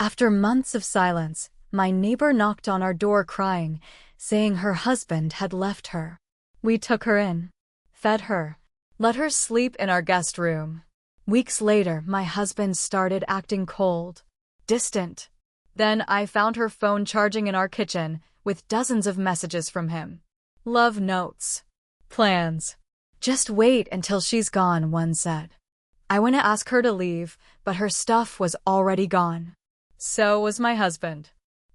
After months of silence, my neighbor knocked on our door crying, saying her husband had left her. We took her in, fed her, let her sleep in our guest room. Weeks later, my husband started acting cold, distant. Then I found her phone charging in our kitchen, with dozens of messages from him. Love notes. Plans. Just wait until she's gone, one said. I went to ask her to leave, but her stuff was already gone. So was my husband.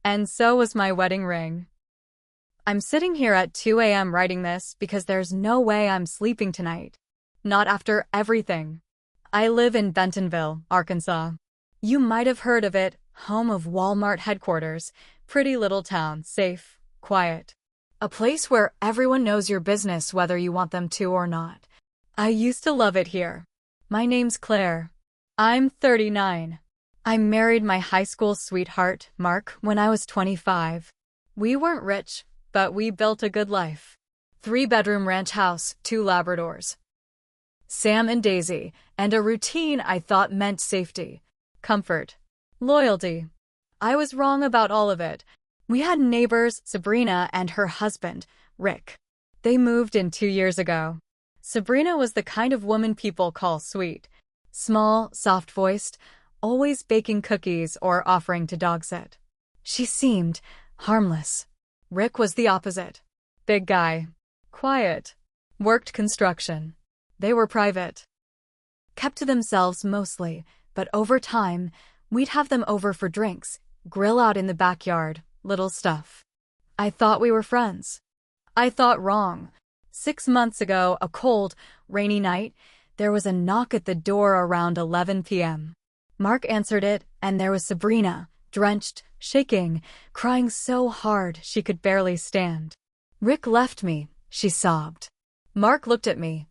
And so was my wedding ring. I'm sitting here at 2 a.m. writing this because there's no way I'm sleeping tonight. Not after everything. I live in Bentonville, Arkansas. You might have heard of it, home of Walmart headquarters, pretty little town, safe, quiet. A place where everyone knows your business whether you want them to or not. I used to love it here. My name's Claire. I'm 39. I married my high school sweetheart, Mark, when I was 25. We weren't rich, but we built a good life. 3-bedroom ranch house, 2 Labradors. Sam and Daisy, and a routine I thought meant safety, comfort, loyalty. I was wrong about all of it. We had neighbors, Sabrina and her husband, Rick. They moved in 2 years ago. Sabrina was the kind of woman people call sweet. Small, soft-voiced, always baking cookies or offering to dog sit. She seemed harmless. Rick was the opposite. Big guy. Quiet. Worked construction. They were private. Kept to themselves mostly, but over time, we'd have them over for drinks, grill out in the backyard, little stuff. I thought we were friends. I thought wrong. 6 months ago, a cold, rainy night, there was a knock at the door around 11 p.m. Mark answered it, and there was Sabrina, drenched, shaking, crying so hard she could barely stand. Rick left me, she sobbed. Mark looked at me.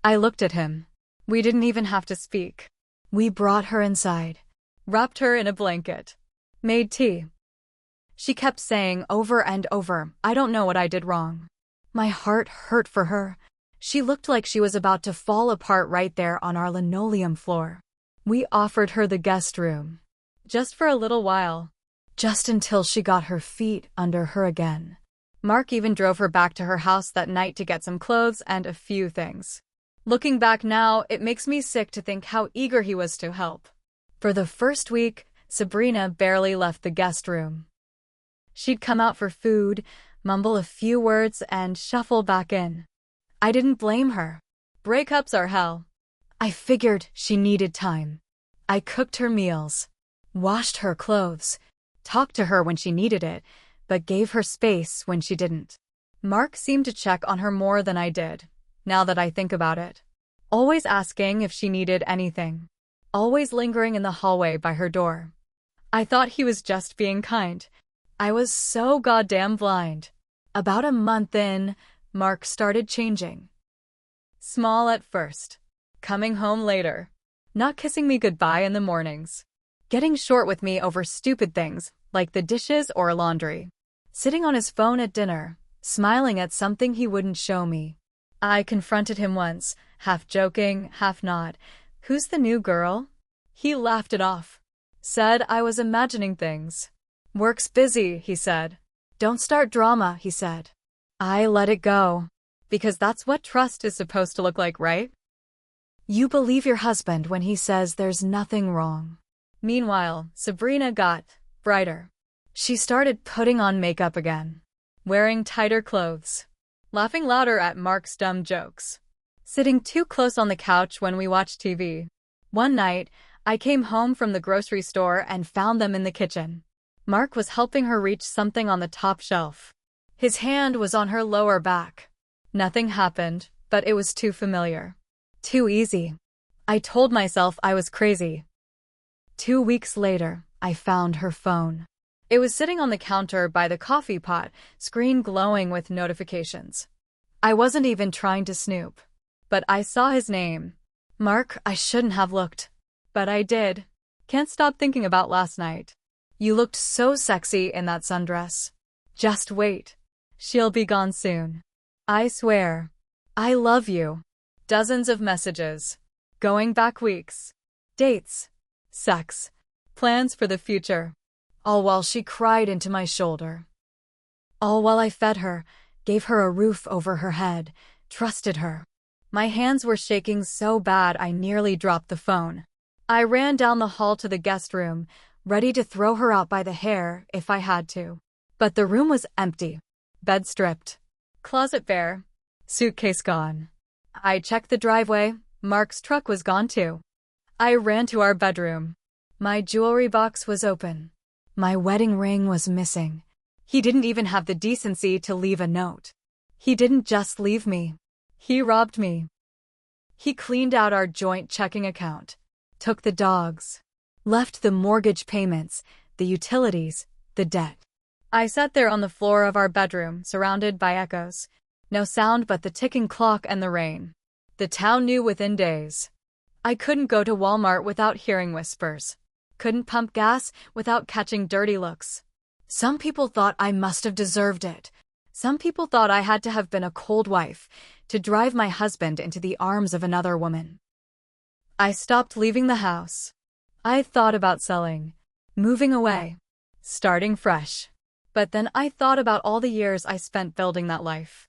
I looked at him. We didn't even have to speak. We brought her inside, wrapped her in a blanket, made tea. She kept saying over and over, I don't know what I did wrong. My heart hurt for her. She looked like she was about to fall apart right there on our linoleum floor. We offered her the guest room. Just for a little while. Just until she got her feet under her again. Mark even drove her back to her house that night to get some clothes and a few things. Looking back now, it makes me sick to think how eager he was to help. For the first week, Sabrina barely left the guest room. She'd come out for food, mumble a few words, and shuffle back in. I didn't blame her. Breakups are hell. I figured she needed time. I cooked her meals, washed her clothes, talked to her when she needed it, but gave her space when she didn't. Mark seemed to check on her more than I did, now that I think about it. Always asking if she needed anything. Always lingering in the hallway by her door. I thought he was just being kind. I was so goddamn blind. About a month in, Mark started changing. Small at first. Coming home later. Not kissing me goodbye in the mornings. Getting short with me over stupid things, like the dishes or laundry. Sitting on his phone at dinner, smiling at something he wouldn't show me. I confronted him once, half joking, half not. Who's the new girl? He laughed it off. Said I was imagining things. Work's busy, he said. Don't start drama, he said. I let it go. Because that's what trust is supposed to look like, right? You believe your husband when he says there's nothing wrong. Meanwhile, Sabrina got brighter. She started putting on makeup again. Wearing tighter clothes. Laughing louder at Mark's dumb jokes. Sitting too close on the couch when we watched TV. One night, I came home from the grocery store and found them in the kitchen. Mark was helping her reach something on the top shelf. His hand was on her lower back. Nothing happened, but it was too familiar. Too easy. I told myself I was crazy. 2 weeks later, I found her phone. It was sitting on the counter by the coffee pot, screen glowing with notifications. I wasn't even trying to snoop. But I saw his name. Mark, I shouldn't have looked. But I did. Can't stop thinking about last night. You looked so sexy in that sundress. Just wait. She'll be gone soon. I swear. I love you. Dozens of messages. Going back weeks. Dates. Sex. Plans for the future. all while she cried into my shoulder. All while I fed her, gave her a roof over her head, trusted her. My hands were shaking so bad I nearly dropped the phone. I ran down the hall to the guest room, ready to throw her out by the hair if I had to. But the room was empty. Bed stripped. Closet bare. Suitcase gone. I checked the driveway. Mark's truck was gone too. I ran to our bedroom. My jewelry box was open. My wedding ring was missing. He didn't even have the decency to leave a note. He didn't just leave me. He robbed me. He cleaned out our joint checking account, took the dogs, left the mortgage payments, the utilities, the debt. I sat there on the floor of our bedroom, surrounded by echoes. No sound but the ticking clock and the rain. The town knew within days. I couldn't go to Walmart without hearing whispers. Couldn't pump gas without catching dirty looks. Some people thought I must have deserved it. Some people thought I had to have been a cold wife to drive my husband into the arms of another woman. I stopped leaving the house. I thought about selling, moving away, starting fresh. But then I thought about all the years I spent building that life.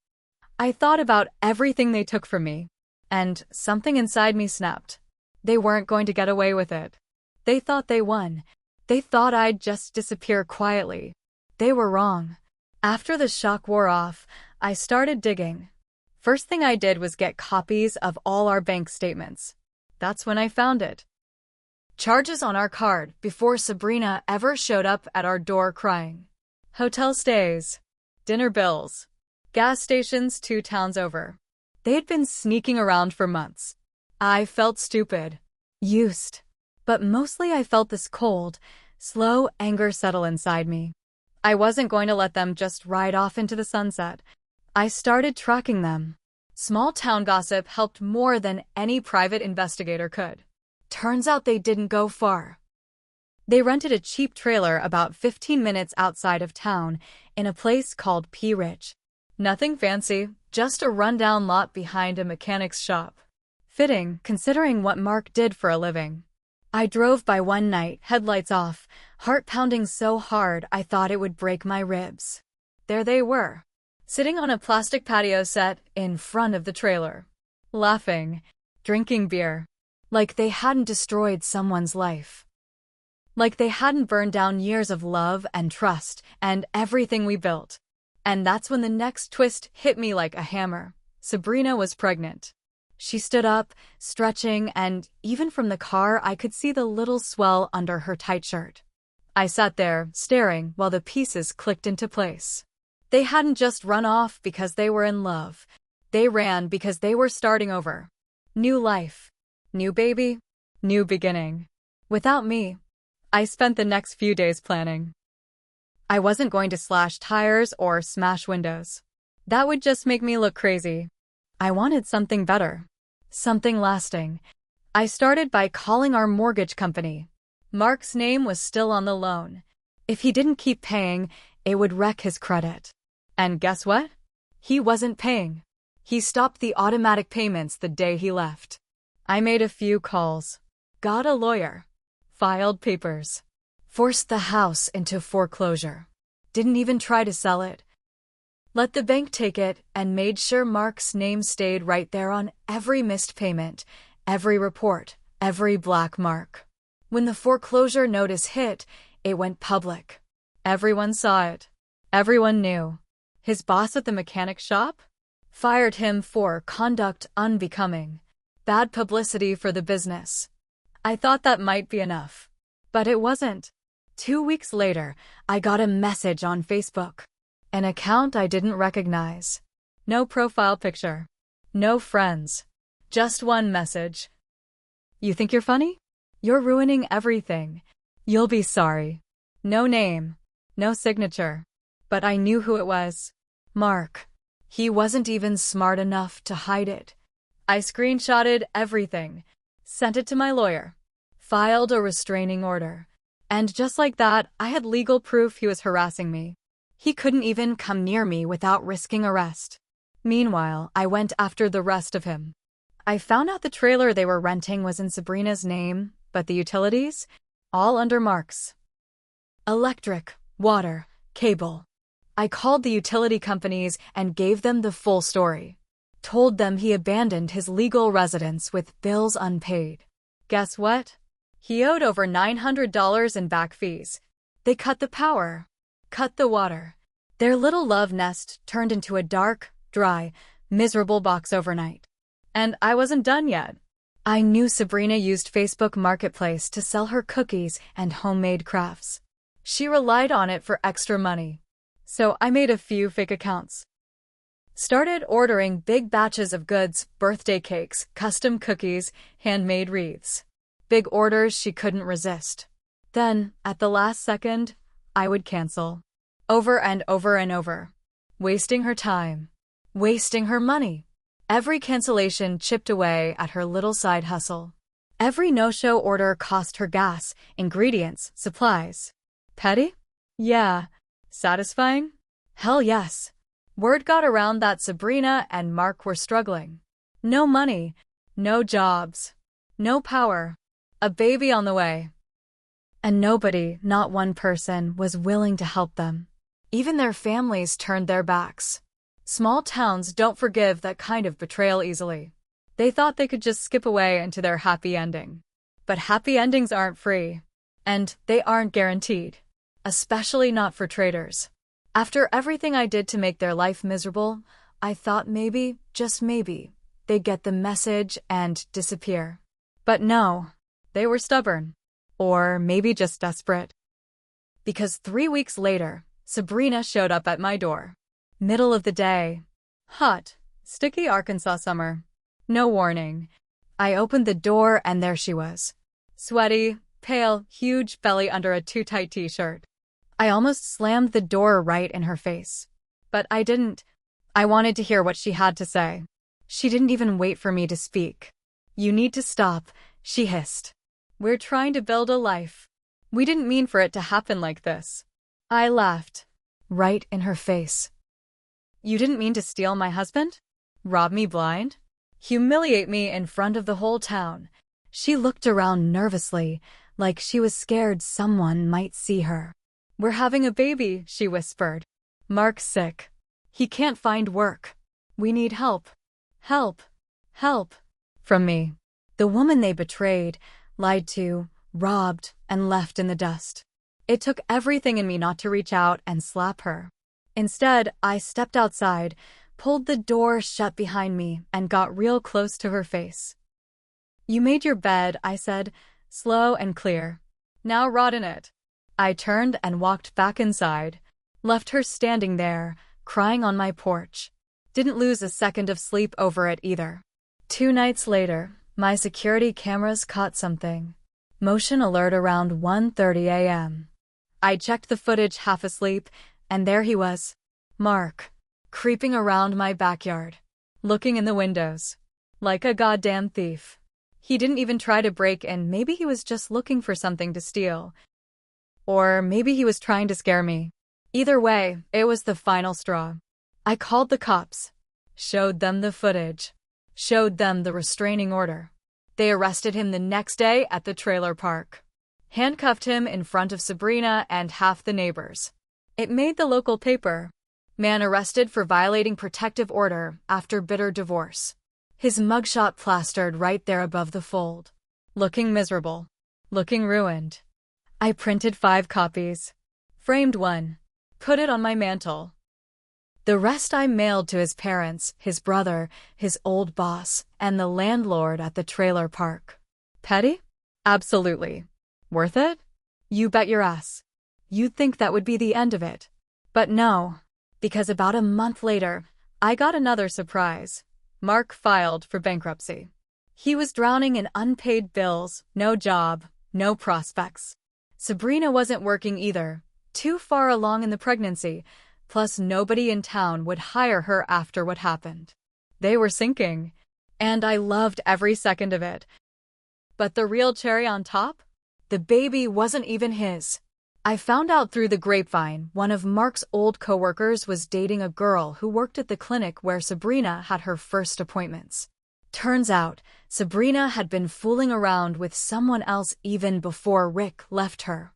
I thought about everything they took from me, and something inside me snapped. They weren't going to get away with it. They thought they won. They thought I'd just disappear quietly. They were wrong. After the shock wore off, I started digging. First thing I did was get copies of all our bank statements. That's when I found it. Charges on our card before Sabrina ever showed up at our door crying. Hotel stays, dinner bills, gas stations 2 towns over. They had been sneaking around for months. I felt stupid, used. But mostly I felt this cold, slow anger settle inside me. I wasn't going to let them just ride off into the sunset. I started tracking them. Small town gossip helped more than any private investigator could. Turns out they didn't go far. They rented a cheap trailer about 15 minutes outside of town in a place called P Ridge. Nothing fancy, just a rundown lot behind a mechanic's shop. Fitting, considering what Mark did for a living. I drove by one night, headlights off, heart pounding so hard I thought it would break my ribs. There they were, sitting on a plastic patio set in front of the trailer, laughing, drinking beer, like they hadn't destroyed someone's life. Like they hadn't burned down years of love and trust and everything we built. And that's when the next twist hit me like a hammer. Sabrina was pregnant. She stood up, stretching, and even from the car I could see the little swell under her tight shirt. I sat there, staring, while the pieces clicked into place. They hadn't just run off because they were in love. They ran because they were starting over. New life. New baby. New beginning. Without me. I spent the next few days planning. I wasn't going to slash tires or smash windows. That would just make me look crazy. I wanted something better. Something lasting. I started by calling our mortgage company. Mark's name was still on the loan. If he didn't keep paying, it would wreck his credit. And guess what? He wasn't paying. He stopped the automatic payments the day he left. I made a few calls. Got a lawyer. Filed papers. Forced the house into foreclosure. Didn't even try to sell it. Let the bank take it and made sure Mark's name stayed right there on every missed payment, every report, every black mark. When the foreclosure notice hit, it went public. Everyone saw it. Everyone knew. His boss at the mechanic shop? Fired him for conduct unbecoming. Bad publicity for the business. I thought that might be enough. But it wasn't. 2 weeks later, I got a message on Facebook. An account I didn't recognize. No profile picture. No friends. Just one message. You think you're funny? You're ruining everything. You'll be sorry. No name. No signature. But I knew who it was. Mark. He wasn't even smart enough to hide it. I screenshotted everything. Sent it to my lawyer. Filed a restraining order. And just like that, I had legal proof he was harassing me. He couldn't even come near me without risking arrest. Meanwhile, I went after the rest of him. I found out the trailer they were renting was in Sabrina's name, but the utilities? All under Mark's. Electric, water, cable. I called the utility companies and gave them the full story. Told them he abandoned his legal residence with bills unpaid. Guess what? He owed over $900 in back fees. They cut the power, cut the water. Their little love nest turned into a dark, dry, miserable box overnight. And I wasn't done yet. I knew Sabrina used Facebook Marketplace to sell her cookies and homemade crafts. She relied on it for extra money. So I made a few fake accounts. Started ordering big batches of goods, birthday cakes, custom cookies, handmade wreaths. Big orders she couldn't resist. Then, at the last second, I would cancel. Over and over and over. Wasting her time. Wasting her money. Every cancellation chipped away at her little side hustle. Every no-show order cost her gas, ingredients, supplies. Petty? Yeah. Satisfying? Hell yes. Word got around that Sabrina and Mark were struggling. No money, no jobs, no power, a baby on the way. And nobody, not one person, was willing to help them. Even their families turned their backs. Small towns don't forgive that kind of betrayal easily. They thought they could just skip away into their happy ending. But happy endings aren't free. And they aren't guaranteed. Especially not for traders. After everything I did to make their life miserable, I thought maybe, just maybe, they'd get the message and disappear. But no, they were stubborn. Or maybe just desperate. Because 3 weeks later, Sabrina showed up at my door. Middle of the day. Hot, sticky Arkansas summer. No warning. I opened the door and there she was. Sweaty, pale, huge belly under a too-tight t-shirt. I almost slammed the door right in her face. But I didn't. I wanted to hear what she had to say. She didn't even wait for me to speak. You need to stop, she hissed. We're trying to build a life. We didn't mean for it to happen like this. I laughed. Right in her face. You didn't mean to steal my husband? Rob me blind? Humiliate me in front of the whole town? She looked around nervously, like she was scared someone might see her. We're having a baby, she whispered. Mark's sick. He can't find work. We need help. Help. Help. From me. The woman they betrayed, lied to, robbed, and left in the dust. It took everything in me not to reach out and slap her. Instead, I stepped outside, pulled the door shut behind me, and got real close to her face. You made your bed, I said, slow and clear. Now rot in it. I turned and walked back inside, left her standing there, crying on my porch. Didn't lose a second of sleep over it either. 2 nights later, my security cameras caught something. Motion alert around 1:30 a.m. I checked the footage half asleep, and there he was. Mark. Creeping around my backyard. Looking in the windows. Like a goddamn thief. He didn't even try to break in. Maybe he was just looking for something to steal. Or maybe he was trying to scare me. Either way, it was the final straw. I called the cops. Showed them the footage. Showed them the restraining order. They arrested him the next day at the trailer park. Handcuffed him in front of Sabrina and half the neighbors. It made the local paper. Man arrested for violating protective order after bitter divorce. His mugshot plastered right there above the fold. Looking miserable. Looking ruined. I printed 5 copies. Framed one. Put it on my mantle. The rest I mailed to his parents, his brother, his old boss, and the landlord at the trailer park. Petty? Absolutely. Worth it? You bet your ass. You'd think that would be the end of it. But no. Because about a month later, I got another surprise. Mark filed for bankruptcy. He was drowning in unpaid bills, no job, no prospects. Sabrina wasn't working either, too far along in the pregnancy, plus nobody in town would hire her after what happened. They were sinking, and I loved every second of it. But the real cherry on top? The baby wasn't even his. I found out through the grapevine one of Mark's old coworkers was dating a girl who worked at the clinic where Sabrina had her first appointments. Turns out, Sabrina had been fooling around with someone else even before Rick left her.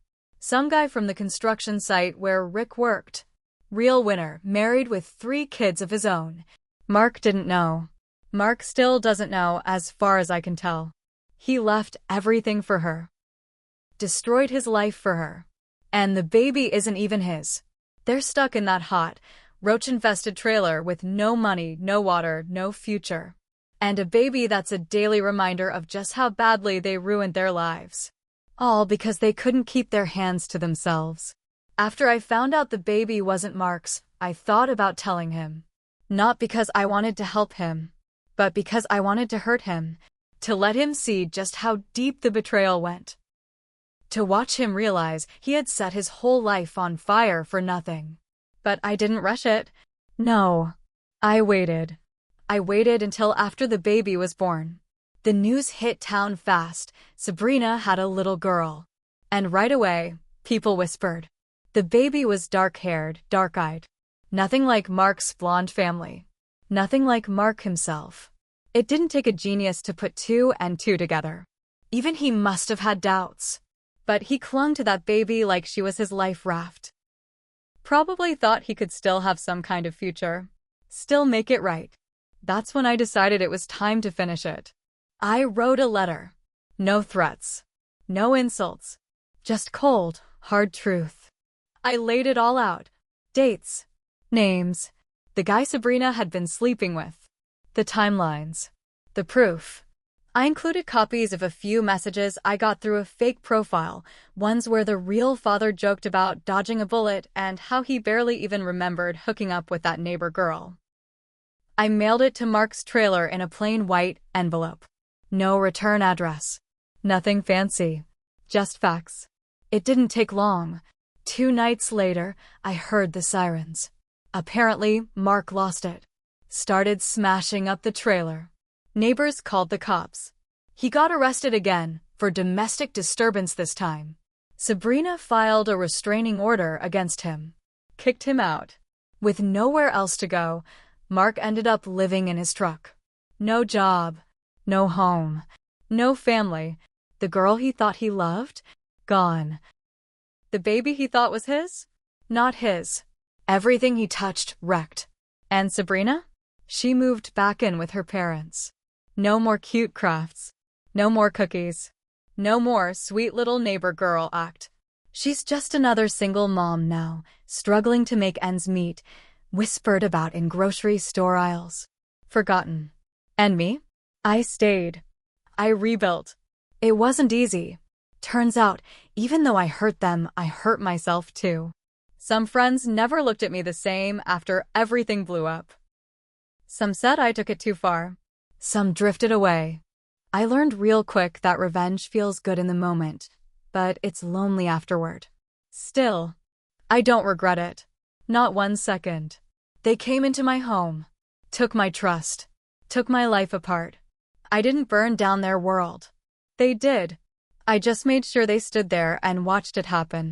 Some guy from the construction site where Rick worked. Real winner, married with 3 kids of his own. Mark didn't know. Mark still doesn't know, as far as I can tell. He left everything for her. Destroyed his life for her. And the baby isn't even his. They're stuck in that hot, roach-infested trailer with no money, no water, no future. And a baby that's a daily reminder of just how badly they ruined their lives. All because they couldn't keep their hands to themselves. After I found out the baby wasn't Mark's, I thought about telling him. Not because I wanted to help him, but because I wanted to hurt him, to let him see just how deep the betrayal went. To watch him realize he had set his whole life on fire for nothing. But I didn't rush it. No. I waited. I waited until after the baby was born. The news hit town fast. Sabrina had a little girl. And right away, people whispered. The baby was dark-haired, dark-eyed. Nothing like Mark's blonde family. Nothing like Mark himself. It didn't take a genius to put 2 and 2 together. Even he must have had doubts. But he clung to that baby like she was his life raft. Probably thought he could still have some kind of future. Still make it right. That's when I decided it was time to finish it. I wrote a letter. No threats. No insults. Just cold, hard truth. I laid it all out. Dates. Names. The guy Sabrina had been sleeping with. The timelines. The proof. I included copies of a few messages I got through a fake profile, ones where the real father joked about dodging a bullet and how he barely even remembered hooking up with that neighbor girl. I mailed it to Mark's trailer in a plain white envelope. No return address. Nothing fancy. Just facts. It didn't take long. 2 nights later, I heard the sirens. Apparently, Mark lost it. Started smashing up the trailer. Neighbors called the cops. He got arrested again, for domestic disturbance this time. Sabrina filed a restraining order against him. Kicked him out. With nowhere else to go, Mark ended up living in his truck. No job. No home. No family. The girl he thought he loved? Gone. The baby he thought was his? Not his. Everything he touched wrecked. And Sabrina? She moved back in with her parents. No more cute crafts. No more cookies. No more sweet little neighbor girl act. She's just another single mom now, struggling to make ends meet, whispered about in grocery store aisles. Forgotten. And me? I stayed. I rebuilt. It wasn't easy. Turns out, even though I hurt them, I hurt myself too. Some friends never looked at me the same after everything blew up. Some said I took it too far. Some drifted away. I learned real quick that revenge feels good in the moment, but it's lonely afterward. Still, I don't regret it. Not 1 second. They came into my home. Took my trust. Took my life apart. I didn't burn down their world. They did. I just made sure they stood there and watched it happen.